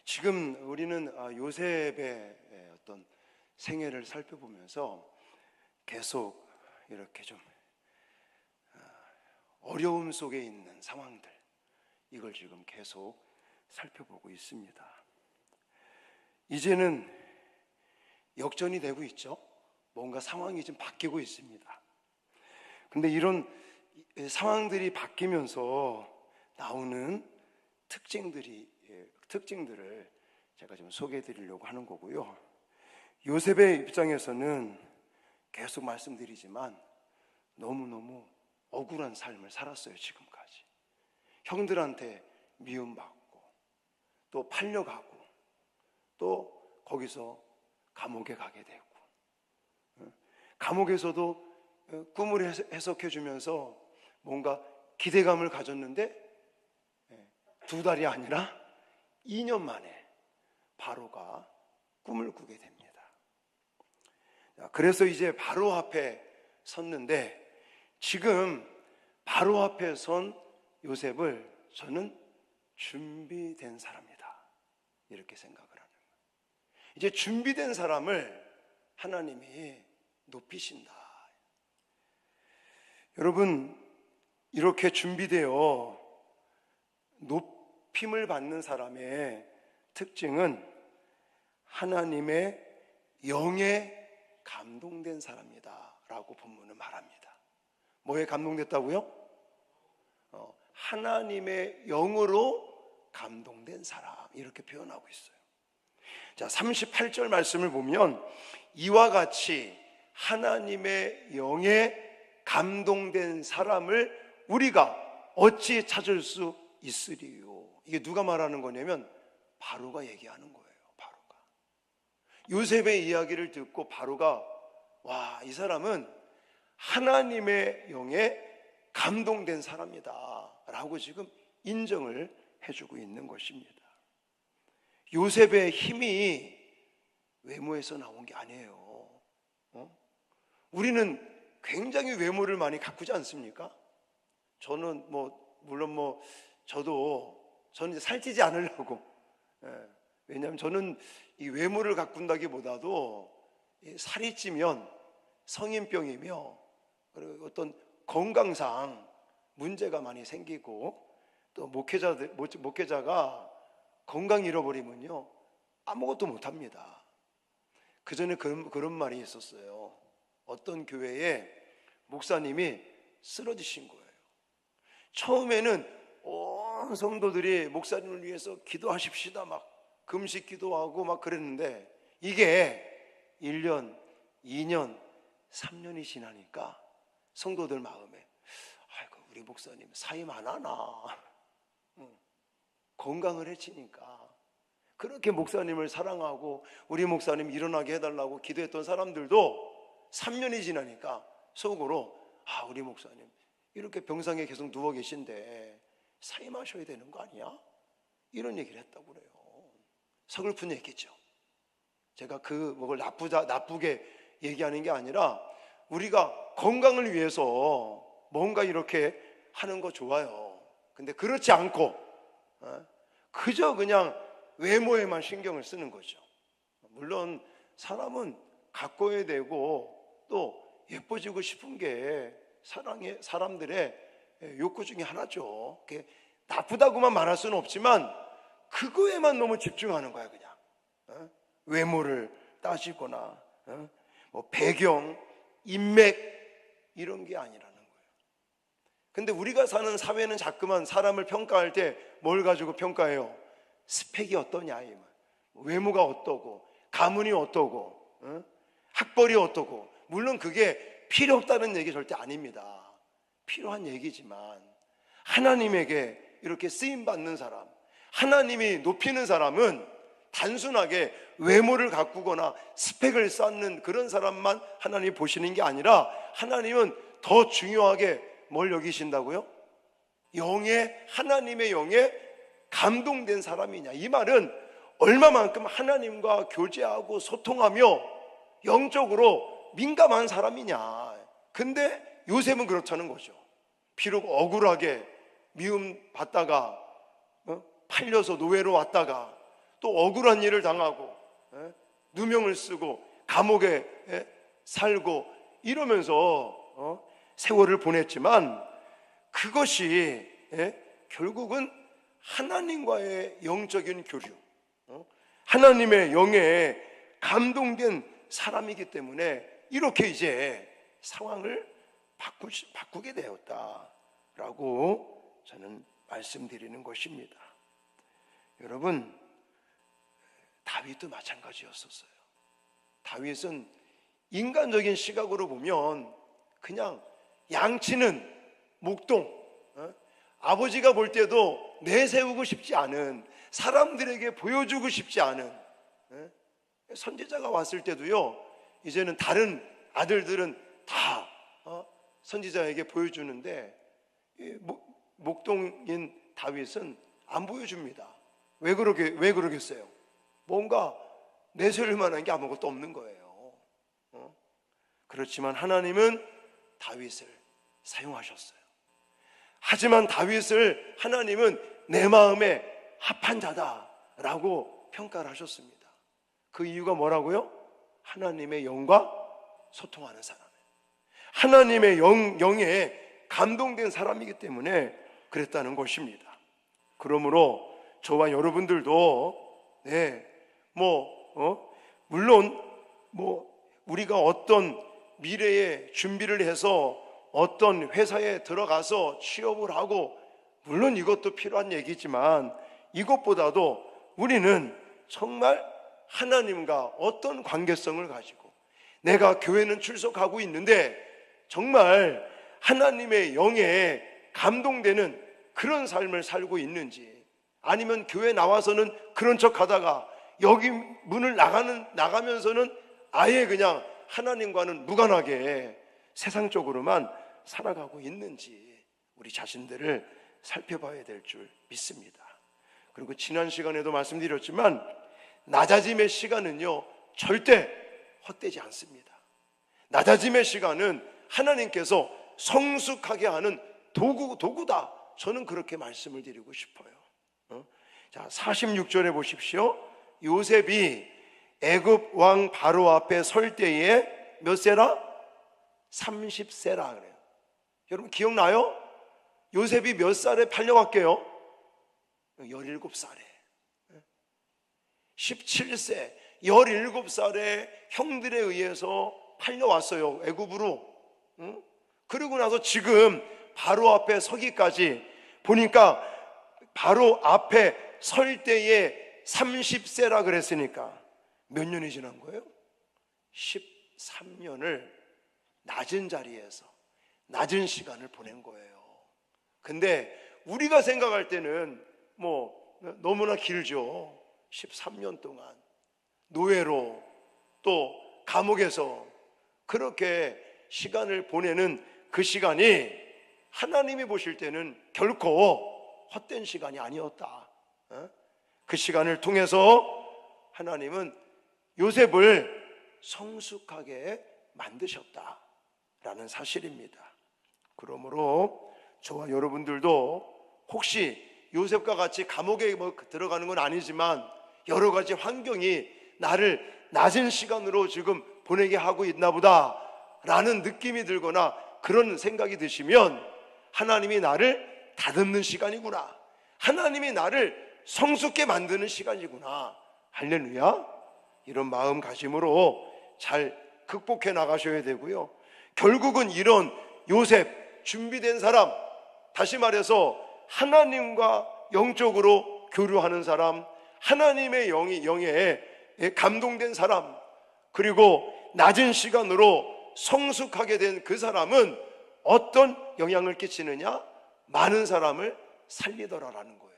지금 우리는 요셉의 어떤 생애를 살펴보면서 계속 이렇게 좀 어려움 속에 있는 상황들, 이걸 지금 계속 살펴보고 있습니다. 이제는 역전이 되고 있죠. 뭔가 상황이 좀 바뀌고 있습니다. 근데 이런 상황들이 바뀌면서 나오는 특징들을 제가 좀 소개해 드리려고 하는 거고요. 요셉의 입장에서는 계속 말씀드리지만 너무너무 억울한 삶을 살았어요. 지금까지 형들한테 미움받고 또 팔려가고 또 거기서 감옥에 가게 되고, 감옥에서도 꿈을 해석해 주면서 뭔가 기대감을 가졌는데 2달이 아니라 2년 만에 바로가 꿈을 꾸게 됩니다. 그래서 이제 바로 앞에 섰는데, 지금 바로 앞에 선 요셉을 저는 준비된 사람이다, 이렇게 생각을 하는 거예요. 이제 준비된 사람을 하나님이 높이신다. 여러분, 이렇게 준비되어 높임을 받는 사람의 특징은 하나님의 영에 감동된 사람이다 라고 본문은 말합니다. 뭐에 감동됐다고요? 하나님의 영으로 감동된 사람, 이렇게 표현하고 있어요. 자, 38절 말씀을 보면 이와 같이 하나님의 영에 감동된 사람을 우리가 어찌 찾을 수 있으리요. 이게 누가 말하는 거냐면 바로가 얘기하는 거예요. 바로가 요셉의 이야기를 듣고 바로가, 와, 이 사람은 하나님의 영에 감동된 사람이다 라고 지금 인정을 해주고 있는 것입니다. 요셉의 힘이 외모에서 나온 게 아니에요. 우리는 굉장히 외모를 많이 가꾸지 않습니까? 저는 물론 저는 이제 살찌지 않으려고, 왜냐하면 저는 이 외모를 가꾼다기보다도 살이 찌면 성인병이며, 그리고 어떤 건강상 문제가 많이 생기고, 또 목회자가 건강 잃어버리면요 아무것도 못합니다. 그 전에 그런 말이 있었어요. 어떤 교회에 목사님이 쓰러지신 거예요. 처음에는 온 성도들이 목사님을 위해서 기도하십시다 막 금식 기도하고 막 그랬는데, 이게 1년, 2년, 3년이 지나니까 성도들 마음에, 아이고 우리 목사님 사임 안 하나, 건강을 해치니까. 그렇게 목사님을 사랑하고 우리 목사님 일어나게 해달라고 기도했던 사람들도 3년이 지나니까 속으로, 우리 목사님 이렇게 병상에 계속 누워 계신데 사임하셔야 되는 거 아니야? 이런 얘기를 했다고 그래요. 서글픈 얘기죠. 제가 그걸 나쁘게 얘기하는 게 아니라, 우리가 건강을 위해서 뭔가 이렇게 하는 거 좋아요. 근데 그렇지 않고 그저 그냥 외모에만 신경을 쓰는 거죠. 물론 사람은 가꿔야 되고 또 예뻐지고 싶은 게 사람들의 욕구 중에 하나죠. 나쁘다고만 말할 수는 없지만 그거에만 너무 집중하는 거야. 그냥 외모를 따지거나 배경, 인맥 이런 게 아니라는 거예요. 근데 우리가 사는 사회는 자꾸만 사람을 평가할 때 뭘 가지고 평가해요? 스펙이 어떠냐, 이 말. 외모가 어떠고, 가문이 어떠고, 학벌이 어떠고. 물론 그게 필요 없다는 얘기 절대 아닙니다. 필요한 얘기지만 하나님에게 이렇게 쓰임받는 사람, 하나님이 높이는 사람은 단순하게 외모를 가꾸거나 스펙을 쌓는 그런 사람만 하나님이 보시는 게 아니라, 하나님은 더 중요하게 뭘 여기신다고요? 하나님의 영에 감동된 사람이냐. 이 말은 얼마만큼 하나님과 교제하고 소통하며 영적으로 민감한 사람이냐. 근데 요셉은 그렇다는 거죠. 비록 억울하게 미움 받다가 팔려서 노예로 왔다가 또 억울한 일을 당하고 누명을 쓰고 감옥에 살고 이러면서 세월을 보냈지만 그것이 결국은 하나님과의 영적인 교류, 하나님의 영에 감동된 사람이기 때문에 이렇게 이제 상황을 바꾸게 되었다라고 저는 말씀드리는 것입니다. 여러분, 다윗도 마찬가지였었어요. 다윗은 인간적인 시각으로 보면 그냥 양치는 목동, 아버지가 볼 때도 내세우고 싶지 않은, 사람들에게 보여주고 싶지 않은, 선지자가 왔을 때도요, 이제는 다른 아들들은 다 선지자에게 보여주는데 목동인 다윗은 안 보여줍니다. 왜 그러겠어요? 뭔가 내세울 만한 게 아무것도 없는 거예요. 그렇지만 하나님은 다윗을 사용하셨어요. 하지만 다윗을 하나님은 내 마음에 합한 자다라고 평가를 하셨습니다. 그 이유가 뭐라고요? 하나님의 영과 소통하는 사람, 하나님의 영에 감동된 사람이기 때문에 그랬다는 것입니다. 그러므로 저와 여러분들도 물론 우리가 어떤 미래에 준비를 해서 어떤 회사에 들어가서 취업을 하고, 물론 이것도 필요한 얘기지만 이것보다도 우리는 정말 하나님과 어떤 관계성을 가지고, 내가 교회는 출석하고 있는데 정말 하나님의 영에 감동되는 그런 삶을 살고 있는지, 아니면 교회 나와서는 그런 척 하다가 여기 문을 나가면서는 아예 그냥 하나님과는 무관하게 세상적으로만 살아가고 있는지 우리 자신들을 살펴봐야 될 줄 믿습니다. 그리고 지난 시간에도 말씀드렸지만 낮아짐의 시간은요 절대 헛되지 않습니다. 낮아짐의 시간은 하나님께서 성숙하게 하는 도구다. 저는 그렇게 말씀을 드리고 싶어요. 자, 46절에 보십시오. 요셉이 애굽 왕 바로 앞에 설 때에 몇 세라? 30세라 그래요. 여러분 기억나요? 요셉이 몇 살에 팔려왔게요? 17살에 17세 17살에 형들에 의해서 팔려왔어요, 애굽으로. 그러고 나서 지금 바로 앞에 서기까지 보니까 바로 앞에 설 때에 30세라 그랬으니까 몇 년이 지난 거예요? 13년을 낮은 자리에서 낮은 시간을 보낸 거예요. 근데 우리가 생각할 때는 너무나 길죠. 13년 동안 노예로 또 감옥에서 그렇게 시간을 보내는 그 시간이 하나님이 보실 때는 결코 헛된 시간이 아니었다. 그 시간을 통해서 하나님은 요셉을 성숙하게 만드셨다라는 사실입니다. 그러므로 저와 여러분들도 혹시 요셉과 같이 감옥에 들어가는 건 아니지만 여러 가지 환경이 나를 낮은 시간으로 지금 보내게 하고 있나 보다 라는 느낌이 들거나 그런 생각이 드시면 하나님이 나를 다듬는 시간이구나, 하나님이 나를 성숙게 만드는 시간이구나, 할렐루야, 이런 마음가짐으로 잘 극복해 나가셔야 되고요. 결국은 이런 요셉, 준비된 사람, 다시 말해서 하나님과 영적으로 교류하는 사람, 하나님의 영에 감동된 사람, 그리고 낮은 시간으로 성숙하게 된 그 사람은 어떤 영향을 끼치느냐? 많은 사람을 살리더라라는 거예요.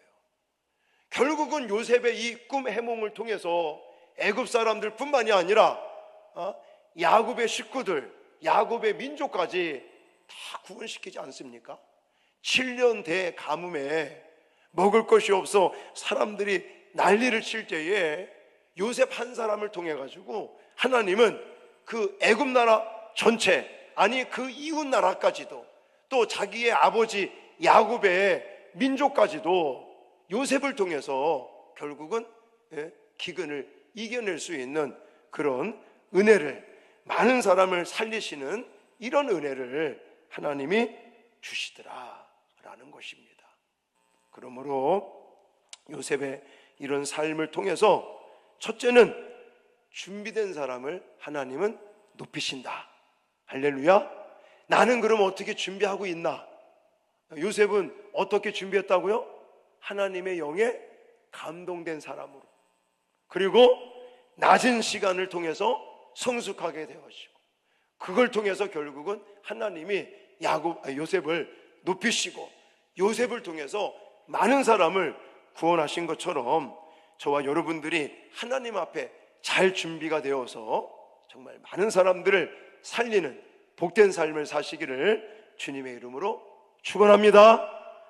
결국은 요셉의 이 꿈 해몽을 통해서 애굽 사람들 뿐만이 아니라 야곱의 식구들, 야곱의 민족까지 다 구원시키지 않습니까? 7년 대 가뭄에 먹을 것이 없어 사람들이 난리를 칠 때에 요셉 한 사람을 통해 가지고 하나님은 그 애굽 나라 전체, 아니 그 이웃 나라까지도, 또 자기의 아버지 야곱의 민족까지도 요셉을 통해서 결국은 기근을 이겨낼 수 있는 그런 은혜를, 많은 사람을 살리시는 이런 은혜를 하나님이 주시더라라는 것입니다. 그러므로 요셉의 이런 삶을 통해서 첫째는 준비된 사람을 하나님은 높이신다. 할렐루야. 나는 그럼 어떻게 준비하고 있나? 요셉은 어떻게 준비했다고요? 하나님의 영에 감동된 사람으로, 그리고 낮은 시간을 통해서 성숙하게 되어지고, 그걸 통해서 결국은 하나님이 요셉을 높이시고 요셉을 통해서 많은 사람을 구원하신 것처럼 저와 여러분들이 하나님 앞에 잘 준비가 되어서 정말 많은 사람들을 살리는 복된 삶을 사시기를 주님의 이름으로 축원합니다.